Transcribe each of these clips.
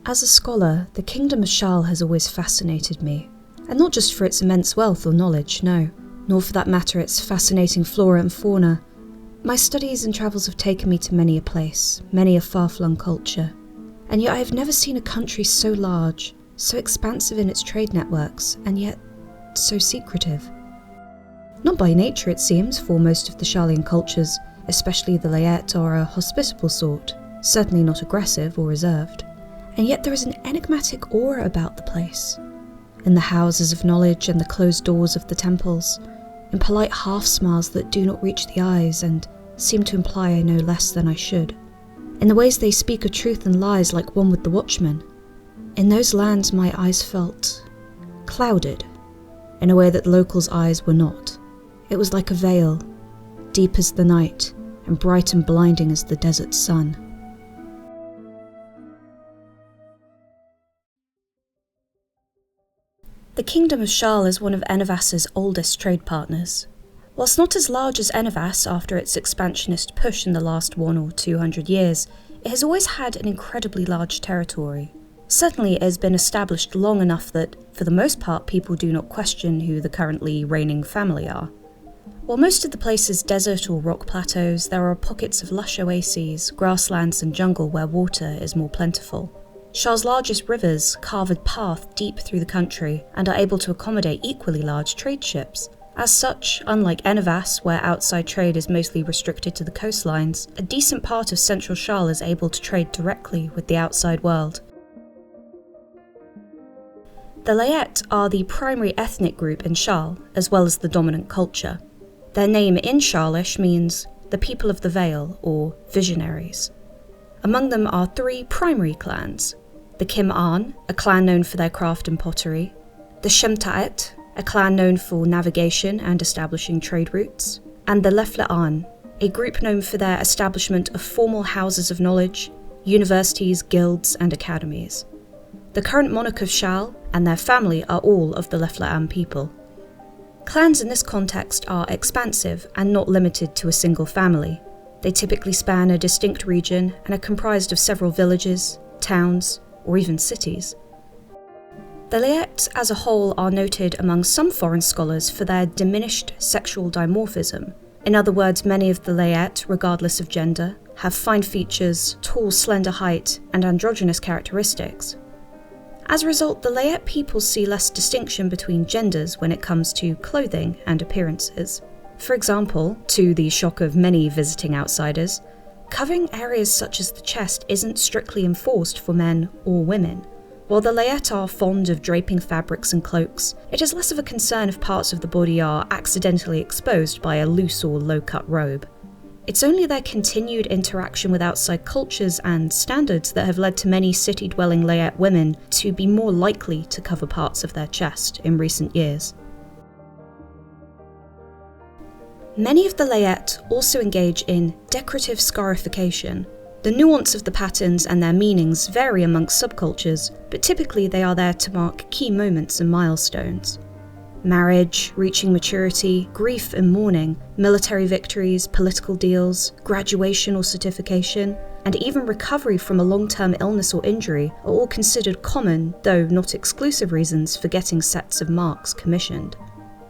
As a scholar, the kingdom of Shaal has always fascinated me, and not just for its immense wealth or knowledge, no, nor for that matter its fascinating flora and fauna. My studies and travels have taken me to many a place, many a far-flung culture, and yet I have never seen a country so large, so expansive in its trade networks, and yet so secretive. Not by nature, it seems, for most of the Shaalian cultures, especially the Layet, are a hospitable sort, certainly not aggressive or reserved. And yet there is an enigmatic aura about the place. In the houses of knowledge and the closed doors of the temples, in polite half-smiles that do not reach the eyes and seem to imply I know less than I should, in the ways they speak of truth and lies like one with the watchman. In those lands my eyes felt clouded, in a way that the locals' eyes were not. It was like a veil, deep as the night, and bright and blinding as the desert sun. The Kingdom of Shaal is one of Enevas's oldest trade partners. Whilst not as large as Enevas after its expansionist push in the last 100 or 200 years, it has always had an incredibly large territory. Certainly it has been established long enough that, for the most part, people do not question who the currently reigning family are. While most of the place is desert or rock plateaus, there are pockets of lush oases, grasslands and jungle where water is more plentiful. Shaal's largest rivers carve a path deep through the country and are able to accommodate equally large trade ships. As such, unlike Enevas, where outside trade is mostly restricted to the coastlines, a decent part of central Shaal is able to trade directly with the outside world. The Layet are the primary ethnic group in Shaal, as well as the dominant culture. Their name in Shaalish means the people of the Veil, or visionaries. Among them are three primary clans: the Kim-An, a clan known for their craft and pottery; the Shemta'et, a clan known for navigation and establishing trade routes; and the Lefla'an, a group known for their establishment of formal houses of knowledge, universities, guilds, and academies. The current monarch of Shaal and their family are all of the Lefla'an people. Clans in this context are expansive and not limited to a single family. They typically span a distinct region and are comprised of several villages, towns, or even cities. The Layet as a whole are noted among some foreign scholars for their diminished sexual dimorphism. In other words, many of the Layet, regardless of gender, have fine features, tall, slender height, and androgynous characteristics. As a result, the Layet people see less distinction between genders when it comes to clothing and appearances. For example, to the shock of many visiting outsiders, covering areas such as the chest isn't strictly enforced for men or women. While the Layet are fond of draping fabrics and cloaks, it is less of a concern if parts of the body are accidentally exposed by a loose or low-cut robe. It's only their continued interaction with outside cultures and standards that have led to many city-dwelling Layet women to be more likely to cover parts of their chest in recent years. Many of the Layet also engage in decorative scarification. The nuance of the patterns and their meanings vary amongst subcultures, but typically they are there to mark key moments and milestones. Marriage, reaching maturity, grief and mourning, military victories, political deals, graduation or certification, and even recovery from a long-term illness or injury are all considered common, though not exclusive reasons for getting sets of marks commissioned.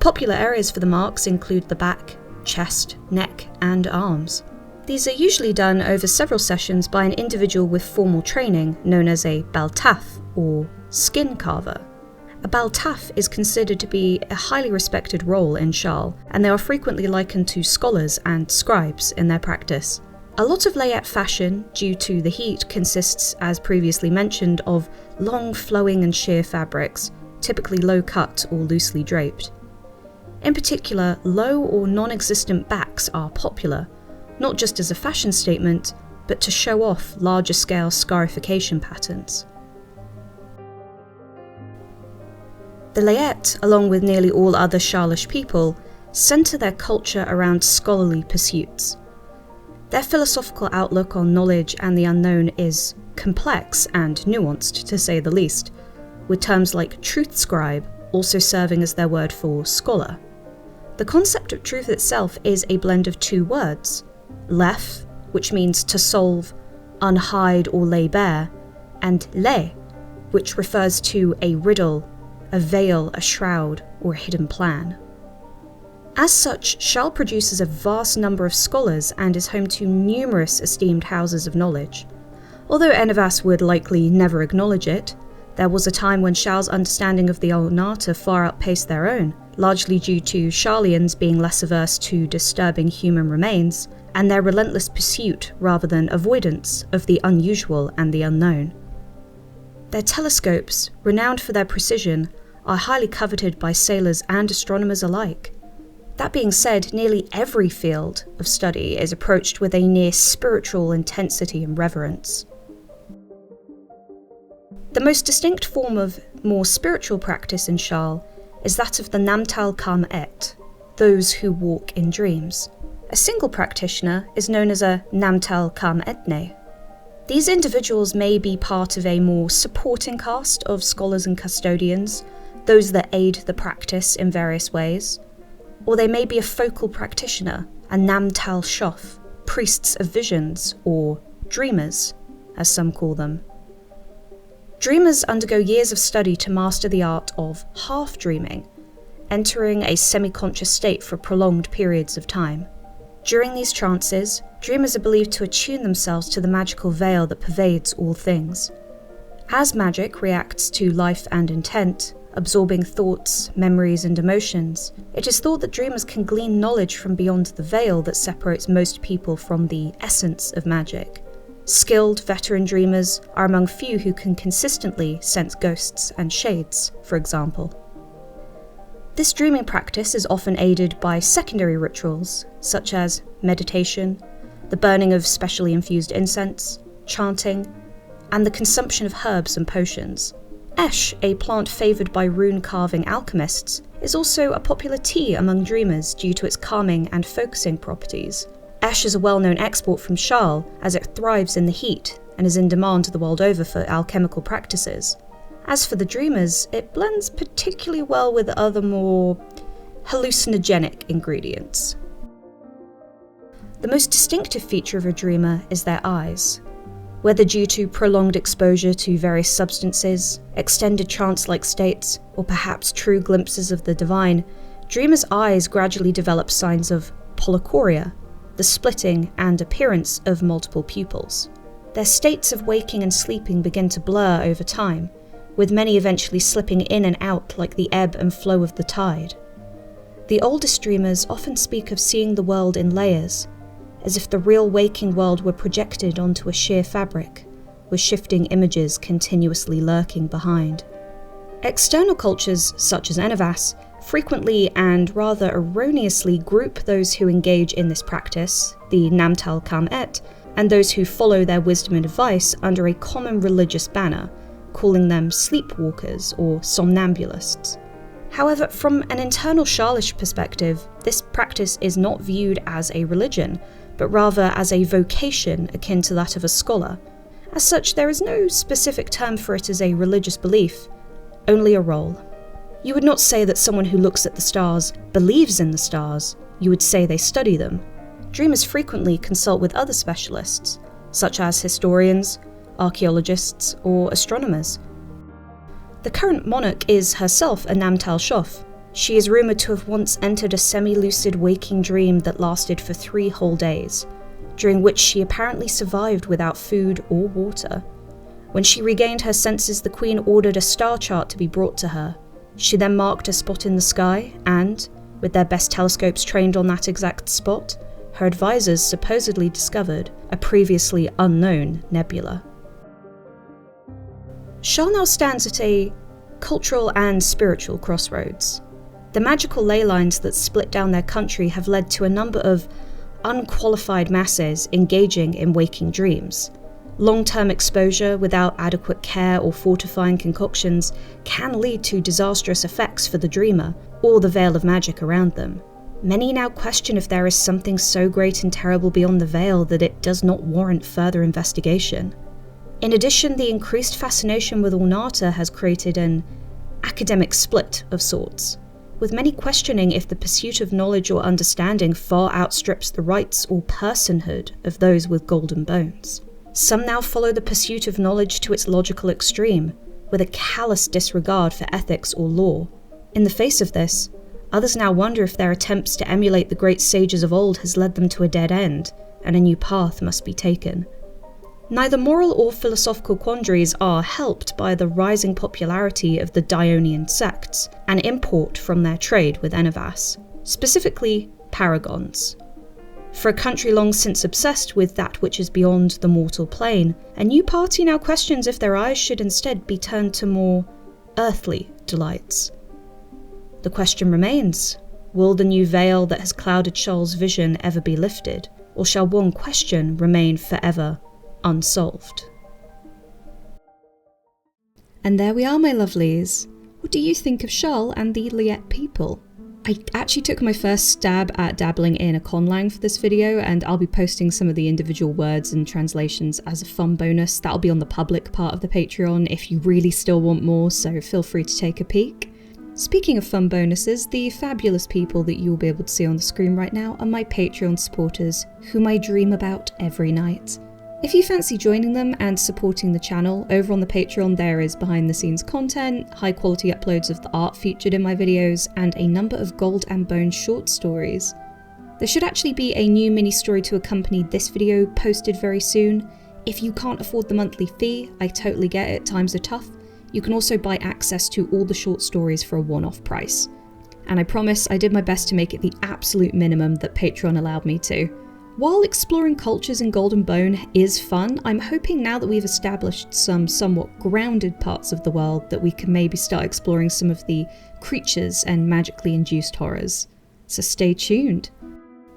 Popular areas for the marks include the back, chest, neck, and arms. These are usually done over several sessions by an individual with formal training known as a baltaf, or skin carver. A baltaf is considered to be a highly respected role in Shaal, and they are frequently likened to scholars and scribes in their practice. A lot of Layet fashion, due to the heat, consists, as previously mentioned, of long flowing and sheer fabrics, typically low-cut or loosely draped. In particular, low or non-existent backs are popular, not just as a fashion statement, but to show off larger-scale scarification patterns. The Layet, along with nearly all other Shaalish people, centre their culture around scholarly pursuits. Their philosophical outlook on knowledge and the unknown is complex and nuanced, to say the least, with terms like truth scribe also serving as their word for scholar. The concept of truth itself is a blend of two words: lef, which means to solve, unhide or lay bare, and le, which refers to a riddle, a veil, a shroud, or a hidden plan. As such, Shaal produces a vast number of scholars and is home to numerous esteemed houses of knowledge. Although Enevas would likely never acknowledge it, there was a time when Shaal's understanding of the Ulnata far outpaced their own, largely due to Shaalians being less averse to disturbing human remains, and their relentless pursuit rather than avoidance of the unusual and the unknown. Their telescopes, renowned for their precision, are highly coveted by sailors and astronomers alike. That being said, nearly every field of study is approached with a near spiritual intensity and reverence. The most distinct form of more spiritual practice in Shaal is that of the Namtal Kam Et, those who walk in dreams. A single practitioner is known as a Namtal Kam Etne. These individuals may be part of a more supporting cast of scholars and custodians, those that aid the practice in various ways, or they may be a focal practitioner, a Namtal Shof, priests of visions, or dreamers, as some call them. Dreamers undergo years of study to master the art of half-dreaming, entering a semi-conscious state for prolonged periods of time. During these trances, dreamers are believed to attune themselves to the magical veil that pervades all things. As magic reacts to life and intent, absorbing thoughts, memories, and emotions, it is thought that dreamers can glean knowledge from beyond the veil that separates most people from the essence of magic. Skilled, veteran dreamers are among few who can consistently sense ghosts and shades, for example. This dreaming practice is often aided by secondary rituals, such as meditation, the burning of specially infused incense, chanting, and the consumption of herbs and potions. Esh, a plant favoured by rune-carving alchemists, is also a popular tea among dreamers due to its calming and focusing properties. Esh is a well-known export from Shaal, as it thrives in the heat and is in demand the world over for alchemical practices. As for the dreamers, it blends particularly well with other more hallucinogenic ingredients. The most distinctive feature of a dreamer is their eyes. Whether due to prolonged exposure to various substances, extended trance-like states, or perhaps true glimpses of the divine, dreamers' eyes gradually develop signs of polychoria, the splitting and appearance of multiple pupils. Their states of waking and sleeping begin to blur over time, with many eventually slipping in and out like the ebb and flow of the tide. The oldest dreamers often speak of seeing the world in layers, as if the real waking world were projected onto a sheer fabric, with shifting images continuously lurking behind. External cultures, such as Enevas, frequently and rather erroneously group those who engage in this practice, the Namtal Kam Et, and those who follow their wisdom and advice under a common religious banner, calling them sleepwalkers or somnambulists. However, from an internal Shaalish perspective, this practice is not viewed as a religion, but rather as a vocation akin to that of a scholar. As such, there is no specific term for it as a religious belief, only a role. You would not say that someone who looks at the stars believes in the stars, you would say they study them. Dreamers frequently consult with other specialists, such as historians, archaeologists, or astronomers. The current monarch is herself a Namtal Shof. She is rumoured to have once entered a semi-lucid waking dream that lasted for 3 whole days, during which she apparently survived without food or water. When she regained her senses, the queen ordered a star chart to be brought to her. She then marked a spot in the sky and, with their best telescopes trained on that exact spot, her advisors supposedly discovered a previously unknown nebula. Shaal now stands at a cultural and spiritual crossroads. The magical ley lines that split down their country have led to a number of unqualified masses engaging in waking dreams. Long-term exposure without adequate care or fortifying concoctions can lead to disastrous effects for the dreamer or the veil of magic around them. Many now question if there is something so great and terrible beyond the veil that it does not warrant further investigation. In addition, the increased fascination with Ulnata has created an academic split of sorts, with many questioning if the pursuit of knowledge or understanding far outstrips the rights or personhood of those with golden bones. Some now follow the pursuit of knowledge to its logical extreme, with a callous disregard for ethics or law. In the face of this, others now wonder if their attempts to emulate the great sages of old has led them to a dead end, and a new path must be taken. Neither moral or philosophical quandaries are helped by the rising popularity of the Dionian sects and import from their trade with Enavas, specifically paragons. For a country long since obsessed with that which is beyond the mortal plane, a new party now questions if their eyes should instead be turned to more earthly delights. The question remains, will the new veil that has clouded Shaal's vision ever be lifted, or shall one question remain forever unsolved? And there we are, my lovelies. What do you think of Shaal and the Liet people? I actually took my first stab at dabbling in a conlang for this video, and I'll be posting some of the individual words and translations as a fun bonus. That'll be on the public part of the Patreon if you really still want more, so feel free to take a peek. Speaking of fun bonuses, the fabulous people that you'll be able to see on the screen right now are my Patreon supporters, whom I dream about every night. If you fancy joining them and supporting the channel, over on the Patreon there is behind the scenes content, high quality uploads of the art featured in my videos, and a number of Gold and Bone short stories. There should actually be a new mini story to accompany this video posted very soon. If you can't afford the monthly fee, I totally get it, times are tough. You can also buy access to all the short stories for a one-off price. And I promise I did my best to make it the absolute minimum that Patreon allowed me to. While exploring cultures in Gold and Bone is fun, I'm hoping now that we've established some somewhat grounded parts of the world that we can maybe start exploring some of the creatures and magically induced horrors. So stay tuned.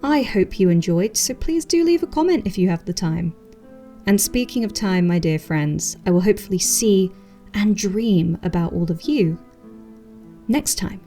I hope you enjoyed, so please do leave a comment if you have the time. And speaking of time, my dear friends, I will hopefully see and dream about all of you next time.